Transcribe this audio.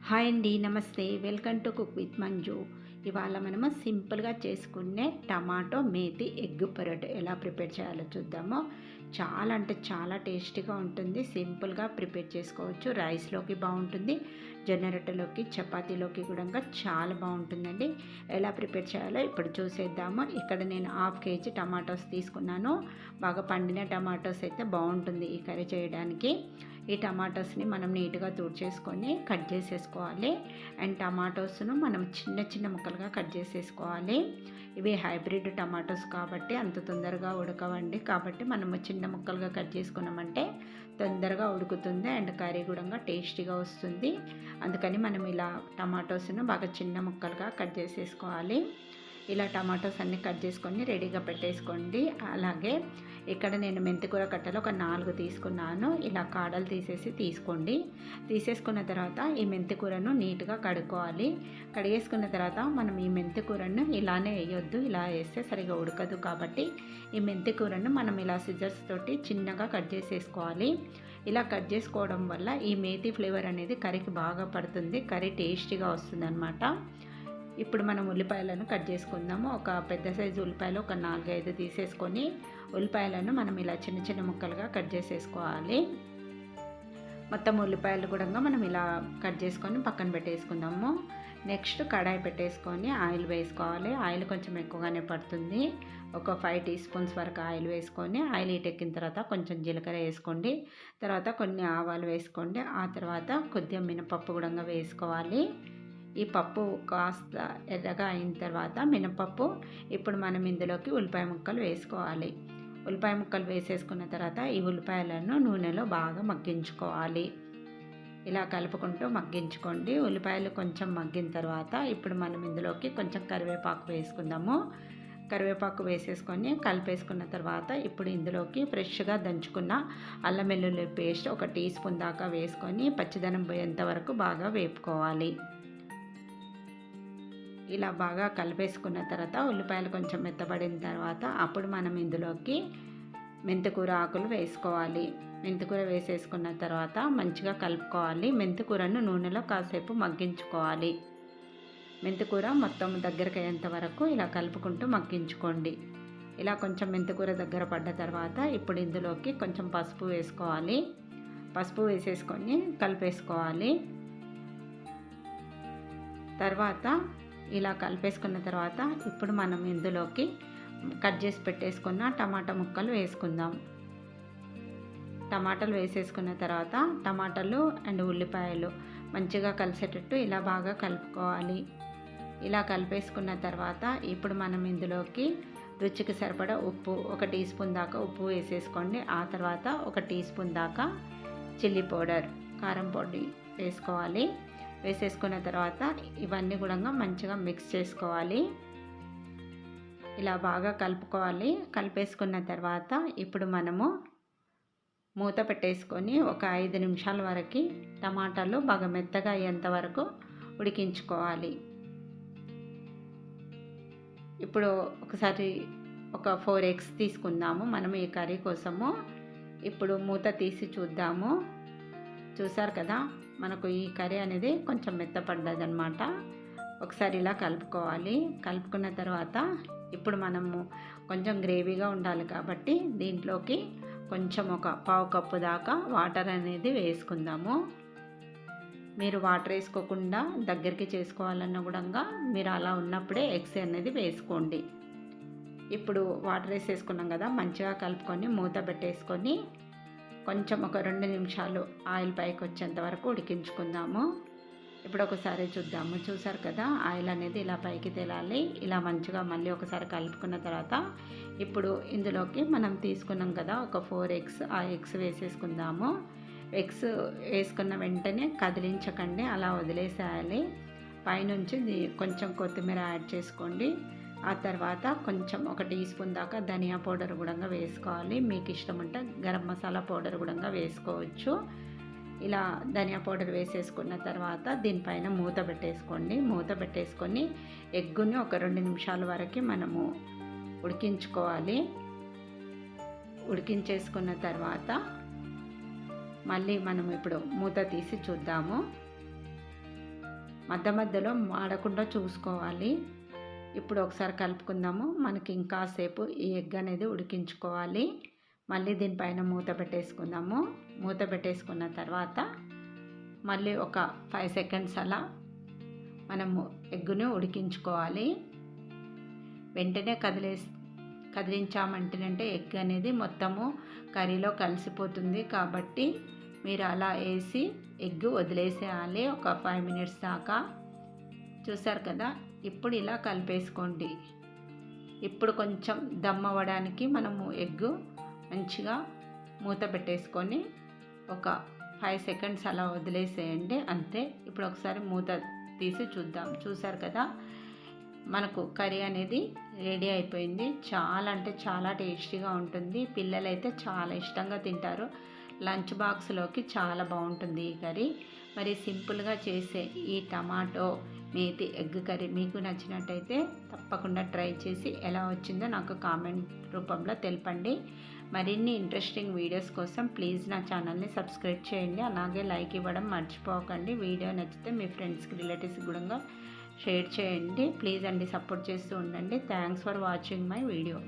Hi అండి, నమస్తే. Welcome to cook with Manju. ఇవాళ మనము సింపుల్గా చేసుకునే టమాటో మేతి ఎగ్ పరోటా ఎలా ప్రిపేర్ చేయాలో చూద్దాము. చాలా అంటే చాలా టేస్టీగా ఉంటుంది. సింపుల్గా ప్రిపేర్ చేసుకోవచ్చు. రైస్లోకి బాగుంటుంది, జొన్న రొట్టెలోకి, చపాతీలోకి కూడా చాలా బాగుంటుందండి. ఎలా ప్రిపేర్ చేయాలో ఇప్పుడు చూసేద్దాము. ఇక్కడ నేను 1/2 kg టమాటోస్ తీసుకున్నాను. బాగా పండిన టమాటోస్ అయితే బాగుంటుంది ఈ కర్రీ చేయడానికి. ఈ టమాటోస్ని మనం నీట్గా తుడిచేసుకొని కట్ చేసేసుకోవాలి. అండ్ టమాటోస్ను మనం చిన్న చిన్న ముక్కలుగా కట్ చేసేసుకోవాలి. ఇవి హైబ్రిడ్ టమాటోస్ కాబట్టి అంత తొందరగా ఉడకవండి. కాబట్టి మనము చిన్న ముక్కలుగా కట్ చేసుకున్నామంటే తొందరగా ఉడుకుతుంది అండ్ కర్రీ కూడా టేస్టీగా వస్తుంది. అందుకని మనం ఇలా టమాటోస్ను బాగా చిన్న ముక్కలుగా కట్ చేసేసుకోవాలి. ఇలా టమాటోస్ అన్నీ కట్ చేసుకొని రెడీగా పెట్టేసుకోండి. అలాగే ఇక్కడ నేను మెంతికూర కట్టలు ఒక 4 తీసుకున్నాను. ఇలా కాడలు తీసుకోండి. తీసేసుకున్న తర్వాత ఈ మెంతికూరను నీట్గా కడుక్కోవాలి. కడిగేసుకున్న తర్వాత మనం ఈ మెంతికూరను ఇలానే వేయొద్దు. ఇలా వేస్తే సరిగా ఉడకదు. కాబట్టి ఈ మెంతికూరను మనం ఇలా సిజర్స్ తోటి చిన్నగా కట్ చేసేసుకోవాలి. ఇలా కట్ చేసుకోవడం వల్ల ఈ మేతి ఫ్లేవర్ అనేది కర్రీకి బాగా పడుతుంది. కర్రీ టేస్టీగా వస్తుంది అన్నమాట. ఇప్పుడు మనం ఉల్లిపాయలను కట్ చేసుకుందాము. ఒక పెద్ద సైజు ఉల్లిపాయలు ఒక 4-5 తీసేసుకొని ఉల్లిపాయలను మనం ఇలా చిన్న చిన్న ముక్కలుగా కట్ చేసేసుకోవాలి. మొత్తం ఉల్లిపాయలు కూడా మనం ఇలా కట్ చేసుకొని పక్కన పెట్టేసుకుందాము. నెక్స్ట్ కడాయి పెట్టేసుకొని ఆయిల్ వేసుకోవాలి. ఆయిల్ కొంచెం ఎక్కువగానే పడుతుంది. ఒక 5 టీ స్పూన్స్ వరకు ఆయిల్ వేసుకొని ఆయిల్ హీటెక్కిన తర్వాత కొంచెం జీలకర్ర వేసుకోండి. తర్వాత కొన్ని ఆవాలు వేసుకోండి. ఆ తర్వాత కొద్దిగా మినపప్పు కూడా వేసుకోవాలి. ఈ పప్పు కాస్త ఎర్రగా అయిన తర్వాత మినపప్పు, ఇప్పుడు మనం ఇందులోకి ఉల్లిపాయ ముక్కలు వేసుకోవాలి. ఉల్లిపాయ ముక్కలు వేసేసుకున్న తర్వాత ఈ ఉల్లిపాయలను నూనెలో బాగా మగ్గించుకోవాలి. ఇలా కలుపుకుంటూ మగ్గించుకోండి. ఉల్లిపాయలు కొంచెం మగ్గిన తర్వాత ఇప్పుడు మనం ఇందులోకి కొంచెం కరివేపాకు వేసుకుందాము. కరివేపాకు వేసేసుకొని కలిపేసుకున్న తర్వాత ఇప్పుడు ఇందులోకి ఫ్రెష్గా దంచుకున్న అల్లం వెల్లుల్లి పేస్ట్ ఒక టీ స్పూన్ దాకా వేసుకొని పచ్చిదనం పోయేంత వరకు బాగా వేపుకోవాలి. ఇలా బాగా కలిపేసుకున్న తర్వాత ఉల్లిపాయలు కొంచెం మెత్తబడిన తర్వాత అప్పుడు మనం ఇందులోకి మెంతికూర ఆకులు వేసుకోవాలి. మెంతికూర వేసేసుకున్న తర్వాత మంచిగా కలుపుకోవాలి. మెంతికూరను నూనెలో కాసేపు మగ్గించుకోవాలి. మెంతికూర మొత్తం దగ్గరికి అయ్యేంత వరకు ఇలా కలుపుకుంటూ మగ్గించుకోండి. ఇలా కొంచెం మెంతికూర దగ్గర పడ్డ తర్వాత ఇప్పుడు ఇందులోకి కొంచెం పసుపు వేసుకోవాలి. పసుపు వేసేసుకొని కలిపేసుకోవాలి. తర్వాత ఇలా కలిపేసుకున్న తర్వాత ఇప్పుడు మనం ఇందులోకి కట్ చేసి పెట్టేసుకున్న టమాటా ముక్కలు వేసుకుందాం. టమాటాలు వేసేసుకున్న తర్వాత టమాటాలు అండ్ ఉల్లిపాయలు మంచిగా కలిసేటట్టు ఇలా బాగా కలుపుకోవాలి. ఇలా కలిపేసుకున్న తర్వాత ఇప్పుడు మనం ఇందులోకి రుచికి సరిపడా ఉప్పు, ఒక టీ స్పూన్ దాకా ఉప్పు వేసేసుకోండి. ఆ తర్వాత ఒక టీ స్పూన్ దాకా చిల్లీ పౌడర్, కారం పొడి వేసుకోవాలి. వేసేసుకున్న తర్వాత ఇవన్నీ కూడా మంచిగా మిక్స్ చేసుకోవాలి. ఇలా బాగా కలుపుకోవాలి. కలిపేసుకున్న తర్వాత ఇప్పుడు మనము మూత పెట్టేసుకొని ఒక 5 నిమిషాల వరకు టమాటాలు బాగా మెత్తగా అయ్యేంత వరకు ఉడికించుకోవాలి. ఇప్పుడు ఒకసారి ఒక 4 eggs తీసుకుందాము మనం ఈ కర్రీ కోసము. ఇప్పుడు మూత తీసి చూద్దాము. చూసారు కదా, మనకు ఈ కర్రీ అనేది కొంచెం మెత్తపడ్డది అనమాట. ఒకసారి ఇలా కలుపుకోవాలి. కలుపుకున్న తర్వాత ఇప్పుడు మనము కొంచెం గ్రేవీగా ఉండాలి కాబట్టి దీంట్లోకి కొంచెం ఒక 1/2 కప్పు దాకా వాటర్ అనేది వేసుకుందాము. మీరు వాటర్ వేసుకోకుండా దగ్గరికి చేసుకోవాలన్న కూడా మీరు అలా ఉన్నప్పుడే ఎగ్స్ అనేది వేసుకోండి. ఇప్పుడు వాటర్ వేసేసుకున్నాం కదా, మంచిగా కలుపుకొని మూత పెట్టేసుకొని కొంచెం ఒక 2 నిమిషాలు ఆయిల్ పైకి వచ్చేంత వరకు ఉడికించుకుందాము. ఇప్పుడు ఒకసారి చూద్దాము. చూసారు కదా, ఆయిల్ అనేది ఇలా పైకి తేలాలి. ఇలా మంచిగా మళ్ళీ ఒకసారి కలుపుకున్న తర్వాత ఇప్పుడు ఇందులోకి మనం తీసుకున్నాం కదా ఒక 4 eggs, ఆ ఎగ్స్ వేసేసుకుందాము. ఎగ్స్ వేసుకున్న వెంటనే కదిలించకండి, అలా వదిలేసేయాలి. పైనుంచి కొంచెం కొత్తిమీర యాడ్ చేసుకోండి. ఆ తర్వాత కొంచెం ఒక టీ స్పూన్ దాకా ధనియా పౌడర్ కూడా వేసుకోవాలి. మీకు ఇష్టం ఉంటే గరం మసాలా పౌడర్ కూడా వేసుకోవచ్చు. ఇలా ధనియా పౌడర్ వేసేసుకున్న తర్వాత దీనిపైన మూత పెట్టేసుకోండి. మూత పెట్టేసుకొని ఎగ్గుని ఒక 2 నిమిషాల వరకు మనము ఉడికించుకోవాలి. ఉడికించేసుకున్న తర్వాత మళ్ళీ మనం ఇప్పుడు మూత తీసి చూద్దాము. మధ్య మధ్యలో మాడకుండా చూసుకోవాలి. ఇప్పుడు ఒకసారి కలుపుకుందాము. మనకి ఇంకాసేపు ఈ ఎగ్ అనేది ఉడికించుకోవాలి. మళ్ళీ దీనిపైన మూత పెట్టేసుకుందాము. మూత పెట్టేసుకున్న తర్వాత మళ్ళీ ఒక 5 సెకండ్స్ అలా మనము ఎగ్గుని ఉడికించుకోవాలి. వెంటనే కదిలించామంటేనంటే ఎగ్ అనేది మొత్తము కర్రీలో కలిసిపోతుంది. కాబట్టి మీరు అలా వేసి ఎగ్ వదిలేసేయాలి ఒక 5 మినిట్స్ దాకా. చూసారు కదా, ఇప్పుడు ఇలా కలిపేసుకోండి. ఇప్పుడు కొంచెం దమ్ అవ్వడానికి మనము ఎగ్ మంచిగా మూత పెట్టేసుకొని ఒక 5 సెకండ్స్ అలా వదిలేసేయండి, అంతే. ఇప్పుడు ఒకసారి మూత తీసి చూద్దాం. చూసారు కదా, మనకు కర్రీ అనేది రెడీ అయిపోయింది. చాలా అంటే చాలా టేస్టీగా ఉంటుంది. పిల్లలైతే చాలా ఇష్టంగా తింటారు. లంచ్ బాక్స్లోకి చాలా బాగుంటుంది ఈ కర్రీ. మరి సింపుల్గా చేసే ఈ టమాటో మేతి ఎగ్ కర్రీ మీకు నచ్చినట్టయితే తప్పకుండా ట్రై చేసి ఎలా వచ్చిందో నాకు కామెంట్ రూపంలో తెలపండి. మరిన్ని ఇంట్రెస్టింగ్ వీడియోస్ కోసం ప్లీజ్ నా ఛానల్ని సబ్స్క్రైబ్ చేయండి. అలాగే లైక్ ఇవ్వడం మర్చిపోకండి. వీడియో నచ్చితే మీ ఫ్రెండ్స్కి, రిలేటివ్స్కి కూడా షేర్ చేయండి. ప్లీజ్ అండి, సపోర్ట్ చేస్తూ ఉండండి. Thanks for watching my video.